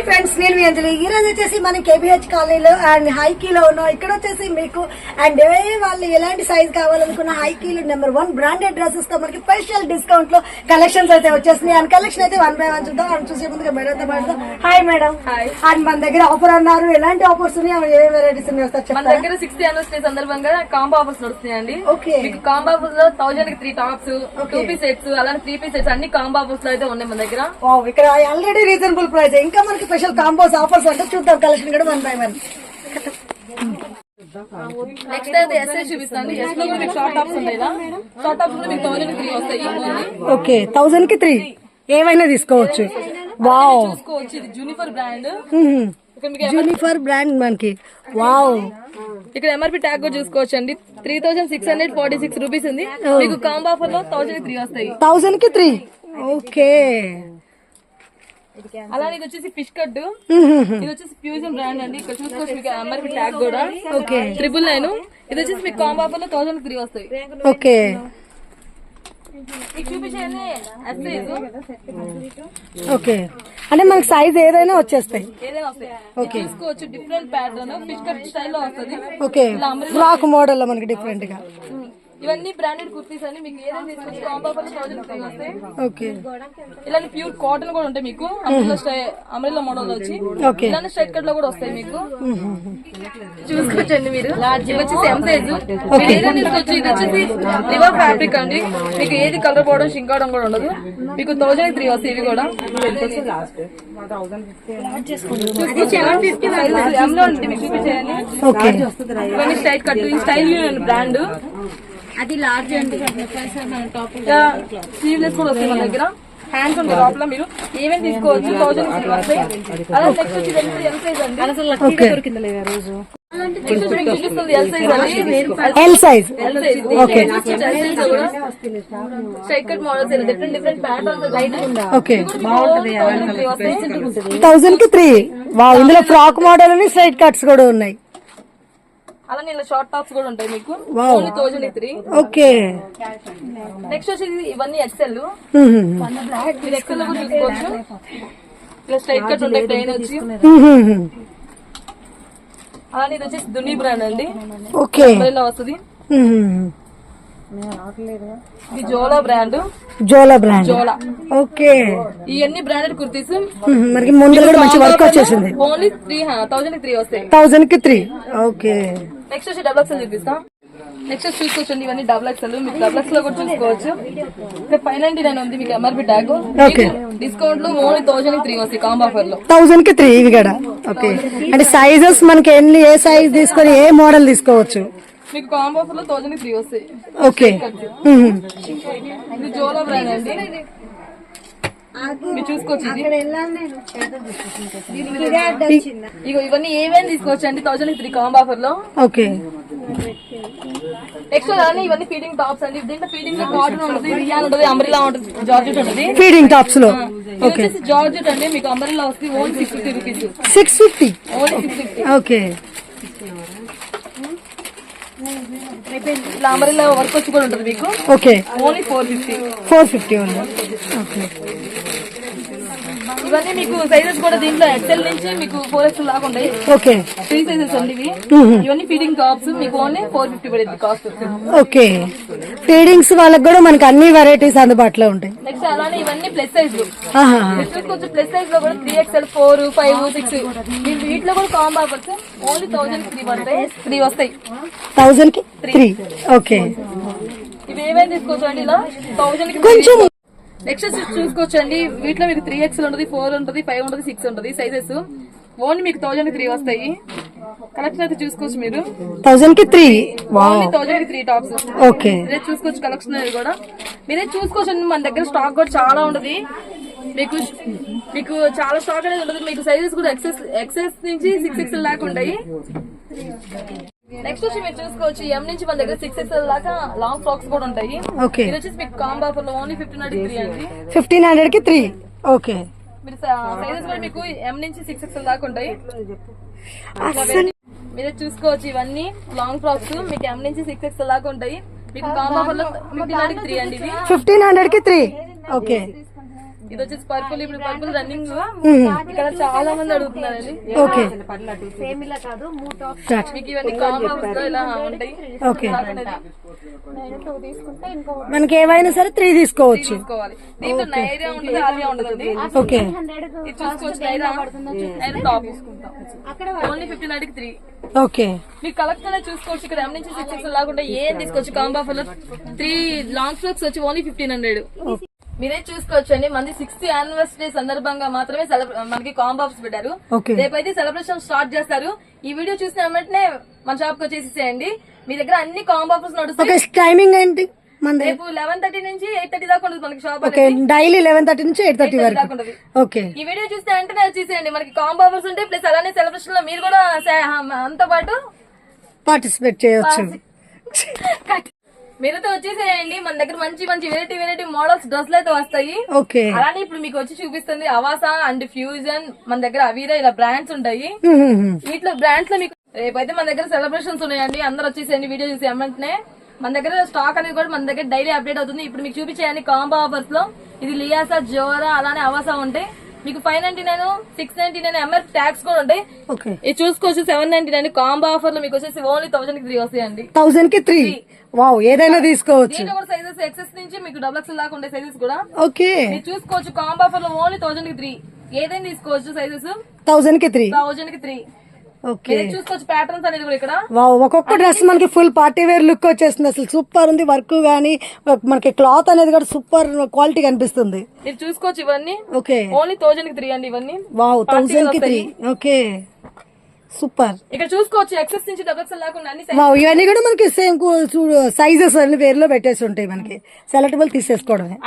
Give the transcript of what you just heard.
Friends, నేను మీ అంజలి. ఈ రోజు వచ్చేసి మనం కేబిహెచ్ కాలనీలో అండ్ హైకీలో ఉన్నాం. ఇక్కడ వచ్చేసి మీకు అండ్ వాళ్ళు ఎలాంటి సైజ్ కావాలనుకున్న హైకీలో నెంబర్ 1 బ్రాండెడ్ డ్రెస్సెస్ తో మనకి స్పెషల్ డిస్కౌంట్ లో కలెక్షన్స్ అయితే వచ్చేసినాయి. అండ్ కలెక్షన్ అయితే 1 by 1 చూద్దాం. అండ్ చూసే ముందుగా మేడంతో మాట్లాడదాం. Hi madam. అండ్ మన దగ్గర ఆఫర్ అన్నారు, ఎలాంటి ఆఫర్స్ ఉన్నాయి, ఏ వెరైటీస్ ఉన్నాయి మన దగ్గర 60th anniversary సందర్భంగా కాంబో ఆఫర్స్ నడుస్తున్నాయండి. మీకు కాంబో ఆఫర్స్ లో 1000 కి 3 టాప్స్, 2 పీస్ సెట్స్, అలానే 3 పీస్ సెట్స్ అన్ని కాంబో ఆఫర్స్ లో అయితే ఉన్నాయి మన దగ్గర. ఇక్కడ ఆల్రెడీ రీజనబుల్ ప్రైస్. ఇంకా మనకి స్పెషల్ కాంబోస్ ఆఫర్స్ అంటే చూద్దాం. కలెక్షన్ కూడా 1 by 1. నెక్స్ట్ అయితే ఎస్ఎస్ చూపిస్తాను. ఎస్ లో కూడా మీకు షార్ట్ టాప్స్ ఉంటాయి. షార్ట్ టాప్స్ లో మీకు 1000 కి 3 వస్తాయి. ఓకే, 1000 కి 3 ఏవైనా తీసుకోవచ్చు. వావ్, చూసుకోవచ్చు. ఇది జూనిఫర్ బ్రాండ్. జూనిఫర్ బ్రాండ్ మనకి. వావ్, ఇక్కడ ఎంఆర్పీ ట్యాగ్ కూడా చూసుకోవచ్చు అండి. 3646 రూపీస్ ఉంది. మీకు కాంబో ఆఫర్ లో 1000 కి 3 వస్తాయి. 1000 కి 3. ఓకే, అలానే ఇది వచ్చేసి ఫిష్ కట్. ఇది వచ్చేసి ఫ్యూజన్ బ్రాండ్ అండి. ఇక్కడ చూసుకోవచ్చు మీకు ఎంఆర్పీ ట్యాగ్ కూడా. ఓకే, 999. ఇది వచ్చేసి మీకు కాంబో ఆఫర్ లో 1000 కి 3 వస్తాయి. ఓకే, చూపించేది ఓకే. అంటే మనకి సైజ్ ఏదైనా వచ్చేస్తాయి. ఏదైనా వస్తాయి. చూసుకోవచ్చు. Different pattern fish cut style లో వస్తుంది. ఓకే, ఫ్రాక్ మోడల్ లో మనకి డిఫరెంట్ గా. ఇవన్నీ బ్రాండెడ్ కుర్తీస్ అని మీకు ఏదైనా తీసుకొచ్చి కాంబో ఆఫర్ 1000 కి 3 వస్తాయి. ఓకే, ఇలాంటి ప్యూర్ కాటన్ కూడా ఉంటాయి మీకు. అమరిల్లా మోడల్ వచ్చి ఇలాంటి స్ట్రైట్ కట్ లో కూడా వస్తాయి మీకు. చూసుకోవచ్చండి మీరు. ఇవి వచ్చేసి ఎం సైజ్. ఏదైనా తీసుకోవచ్చు. ఇది వచ్చేసి రివర్ ఫ్యాబ్రిక్ అండి. మీకు ఏది కలర్ పోవడం షింక్ అవడం కూడా ఉండదు. మీకు 1000 కి 3 వస్తాయి. ఇవి కూడా ఇవన్నీ straight cut. Style union brand. అది లార్జ్ అండి. స్లీవ్లెస్ కూడా వస్తాయి మన దగ్గర. హ్యాండ్స్ ఉంటాయి లోపల. మీరు ఏమేమి తీసుకోవచ్చు. 1000 కి 3 వస్తాయి. అలా నెక్స్ట్ వచ్చి ఎల్ సైజ్ అండి. చూపిస్తుంది ఎల్ సైజ్ అండి. L size. Okay, straight cut models different patterns light. Okay, 1000 1000 కి 3. వావ్, ఇందులో ఫ్రాక్ మోడల్ అని స్ట్రైట్ కట్స్ కూడా ఉన్నాయి. అలానే ఇలా షార్ట్ టాప్స్ కూడా ఉంటాయి మీకు. 1000 కి 3. ఓకే, నెక్స్ట్ వచ్చి ఇవన్నీ ఎక్సెల్. మీరు ఎక్సెల్ కూడా చూసుకోవచ్చు. ఇలా స్ట్రైట్ కట్ ఉంటాయి ప్లెయిన్ వచ్చి. అలానే ఇది వచ్చేసి దుని బ్రాండ్ అండి. ఓకే, ఇలా వస్తుంది. ఇది జోలా బ్రాండ్. జోలా బ్రాండ్. జోలా. ఓకే, ఇవన్నీ బ్రాండెడ్ కుర్తీస్. మనకి ముందు కూడా మంచి వర్క్ వచ్చేసింది. ఓన్లీ 1000 కి 3 వస్తాయి. 1000 కి 3. ఓకే, నెక్స్ట్ వచ్చి డబుల్ ఎక్స్ఎల్ చూపిస్తాం. నెక్స్ట్ చూసుకోవచ్చండి. ఇవన్నీ డబుల్ ఎక్స్ఎల్. మీకు డబుల్ ఎక్స్ లో కూడా చూసుకోవచ్చు. ఇక్కడ 599 ఉంది మీకు ఎంఆర్పీ ట్యాగ్. డిస్కౌంట్ లో ఓన్లీ 1000 కి 3 వస్తాయి కాంబో ఆఫర్ లో. 1000 కి 3 ఇవి కూడా. ఓకే, అంటే సైజెస్ మనకి ఎన్ని, ఏ సైజ్ తీసుకొని ఏ మోడల్ తీసుకోవచ్చు. మీకు కాంబో ఆఫర్ లో 1000 కి 3 వస్తాయి. ఓకే, ఇది జోలా బ్రాండ్ అండి. మీరు చూసుకోవచ్చు. ఇగో ఇవన్నీ ఏమేమి తీసుకోవచ్చు అండి 1000 కి 3 కాంబో ఆఫర్ లో. ఓకే, నెక్స్ట్ అలానే ఇవన్నీ ఫీడింగ్ టాప్స్ అండి. దీంట్లో ఫీడింగ్ లో కాటన్ ఉంటుంది, రియాన్ ఉంటుంది, అంబ్రెల్లా ఉంటుంది, జార్జెట్ ఉంటుంది. ఫీడింగ్ టాప్స్ లో. ఓకే, జార్జెట్ అండి. మీకు అంబ్రెల్లా వస్తుంది ఓన్లీ 650 రూపీస్. 650. ఓన్లీ 650. ఓకే, ఇలా అంబ్రెల్లా వర్క్ వచ్చి కూడా ఉంటుంది మీకు. Okay, only 450. 450 ఉంది. ఓకే, ఇవన్నీ మీకు సైజెస్ కూడా దీంట్లో ఎక్సెల్ నుంచి మీకు 4XL లాగా ఉంటాయి. ఓకే, 3 సైజెస్ అండి ఇవి. ఇవన్నీ ఫీడింగ్ టాప్స్. మీకు ఓన్లీ 450 పడుతుంది కాస్ట్. ఓకే, ఫీడింగ్స్ వాళ్ళకి కూడా మనకి అన్ని వెరైటీస్ అందుబాటులో ఉంటాయి. నెక్స్ట్ అలానే ఇవన్నీ ప్లస్ సైజ్. కొంచెం ప్లస్ సైజ్ లో కూడా 3XL, 4, 5, 6 వీటిలో కూడా కాంబో ఆఫర్స్ ఓన్లీ 1000 కి 3 పడతాయి. 3 వస్తాయి. 1000 కి 3. ఓకే, ఇవి ఏమేమి తీసుకోవచ్చు అండి ఇలా 1000 కి కొంచెం. నెక్స్ట్ చూసుకోవచ్చు అండి. వీటిలో మీకు 3XL ఉంటుంది, 4 ఉంటుంది, 5 ఉంటుంది, 6 ఉంటుంది సైజెస్. ఓన్లీ మీకు 1000 కి 3 వస్తాయి. కలెక్షన్ అయితే చూసుకోవచ్చు మీరు. 1000 కి 3. ఓన్లీ 1000 కి 3 టాప్స్. ఓకే, మీరే చూసుకోవచ్చు. కలెక్షన్ అనేది కూడా మీరే చూసుకోవచ్చు అండి. మన దగ్గర స్టాక్ కూడా చాలా ఉంటుంది. మీకు చాలా స్టాక్ అనేది ఉంటుంది. మీకు సైజెస్ కూడా ఎక్సెస్ నుంచి 6XL దాకా ఉంటాయి. నెక్స్ట్ వచ్చి మీరు చూసుకోవచ్చు. ఎం నుంచి మన దగ్గర 6XL దాకా లాంగ్ ఫ్రాక్స్ కూడా ఉంటాయి. ఓకే, ఇది వచ్చేసి మీకు కాంబో ఆఫర్ లో ఓన్లీ 1500 కి 3 అండి. 1500 కి 3. ఓకే, మీరు సైజెస్ కూడా మీకు ఎం నుంచి 6XL దాకా ఉంటాయి. మీరే చూసుకోవచ్చు. ఇవన్నీ లాంగ్ ఫ్రాక్స్ మీకు ఎం నుంచి 6XL దాకా ఉంటాయి. మీకు కాంబో ఆఫర్ లో 1500 కి 3 అండి. ఇది 1500 కి 3. ఓకే, ఇది వచ్చేసి పర్పుల్. ఇప్పుడు పర్పుల్ రన్నింగ్ ఇక్కడ చాలా మంది అడుగుతున్నారండి. ఓకే సేమ్ ఇలా కాదు 3 టాప్స్ స్టార్ట్. మీకు ఇవన్నీ కాంబోస్ లో ఇలా ఉంటాయి. ఓకే నేను 2 తీసుకుంటే ఇంకో మనకి ఏవైనా సరే 3 తీసుకోవచ్చు. తీసుకోవాలి. దీంట్లో నైరియా ఉంటుంది, ఆలియా ఉండదండి. ఓకే 100 ఇది చూసుకోవచ్చు. నైరా టాప్ తీసుకుంటాం. అక్కడ ఓన్లీ 15 3. ఓకే మీకు కలెక్షన్ అనేది చూసుకోవచ్చు. ఇక్కడ M నుంచి 6 లాగా ఏం తీసుకోవచ్చు. కాంబో ఆఫర్ 3 లాంగ్ ఫ్రాక్స్ వచ్చి ఓన్లీ 1500. మీరే చూసుకోవచ్చు అండి. మంది 60th యానివర్సరీ సందర్భంగా మాత్రమే మనకి కాంబో ఆఫర్స్ పెట్టారు. ఓకే రేపైతే సెలబ్రేషన్ స్టార్ట్ చేస్తారు. ఈ వీడియో చూసిన వెంటనే మన షాప్ కి వచ్చేసేయండి. మీ దగ్గర అన్ని కాంబో ఆఫర్స్ నడుస్తాయి. ఓకే టైమింగ్ ఏంటి మన రేపు 11:30 నుంచి 8:30 దాకా ఉంటుంది మనకి షాప్. ఓకే డైలీ 11:30 నుంచి 8:30 దాకా వరకు. ఉంటుంది. ఓకే ఈ వీడియో చూస్తే వెంటనే వచ్చేసేయండి. మనకి కాంబో ఆఫర్స్ ఉంటాయి. ప్లస్ అలానే సెలబ్రేషన్ లో మీరు కూడా అంతో పాటు పార్టిసిపేట్ చేయొచ్చు. మీరైతే వచ్చేసేయండి. మన దగ్గర మంచి మంచి వెరైటీ మోడల్స్ డ్రెస్లు అయితే వస్తాయి. ఓకే అలానే ఇప్పుడు మీకు వచ్చి చూపిస్తుంది అవాసా అండ్ ఫ్యూజన్. మన దగ్గర అవీరా ఇలా బ్రాండ్స్ ఉంటాయి. వీటిలో బ్రాండ్స్ లో మీకు రేపైతే మన దగ్గర సెలబ్రేషన్స్ ఉన్నాయండి. అందరూ వచ్చేసేయండి. వీడియో చూసి వెంటనే మన దగ్గర స్టాక్ అనేది కూడా మన దగ్గర డైలీ అప్డేట్ అవుతుంది. ఇప్పుడు మీకు చూపించేయండి కాంబో ఆఫర్స్ లో. ఇది లియాసా, జోరా అలానే అవాసా ఉంటాయి. మీకు 599, 699 ఎంఆర్పి ట్యాక్స్ కూడా ఉంటాయి. ఓకే ఇది చూసుకోవచ్చు. 799 కాంబో ఆఫర్ లో మీకు వచ్చేసి ఓన్లీ 1000 కి 3 వస్తాయండి. 1000 కి 3. వావ్ ఏదైనా తీసుకోవచ్చు. దీంట్లో కూడా సైజెస్ ఎక్సెస్ నుంచి మీకు XXL దాకా ఉండే సైజెస్ కూడా ఓకే మీరు చూసుకోవచ్చు. కాంబో ఆఫర్ లో ఓన్లీ 1000 కి 3 ఏదైనా తీసుకోవచ్చు. సైజెస్ 1000 కి 3. 1000 కి 3 ఓకే మీరు చూసుకోవచ్చు. ప్యాటర్న్స్ అనేది కూడా ఇక్కడ వావ్ ఒక్కొక్క డ్రెస్ మనకి ఫుల్ పార్టీ వేర్ లుక్ వచ్చేస్తుంది. అసలు సూపర్ ఉంది. వర్క్ గానీ మనకి క్లాత్ అనేది కూడా సూపర్ క్వాలిటీ కనిపిస్తుంది. మీరు చూసుకోవచ్చు. ఇవన్నీ ఓకే ఓన్లీ 1000 కి 3 అండి. ఇవన్నీ వావ్ 1000 కి 3. Okay super. ఇక్కడ చూసుకోవచ్చు. ఎక్సెస్ నుంచి XXL లేకుండా అన్ని వావ్ ఇవన్నీ కూడా మనకి సేమ్ సైజెస్ అన్ని వేర్లో పెట్టేసి ఉంటాయి. మనకి సెలెక్టబుల్ తీసేసుకోవడమే.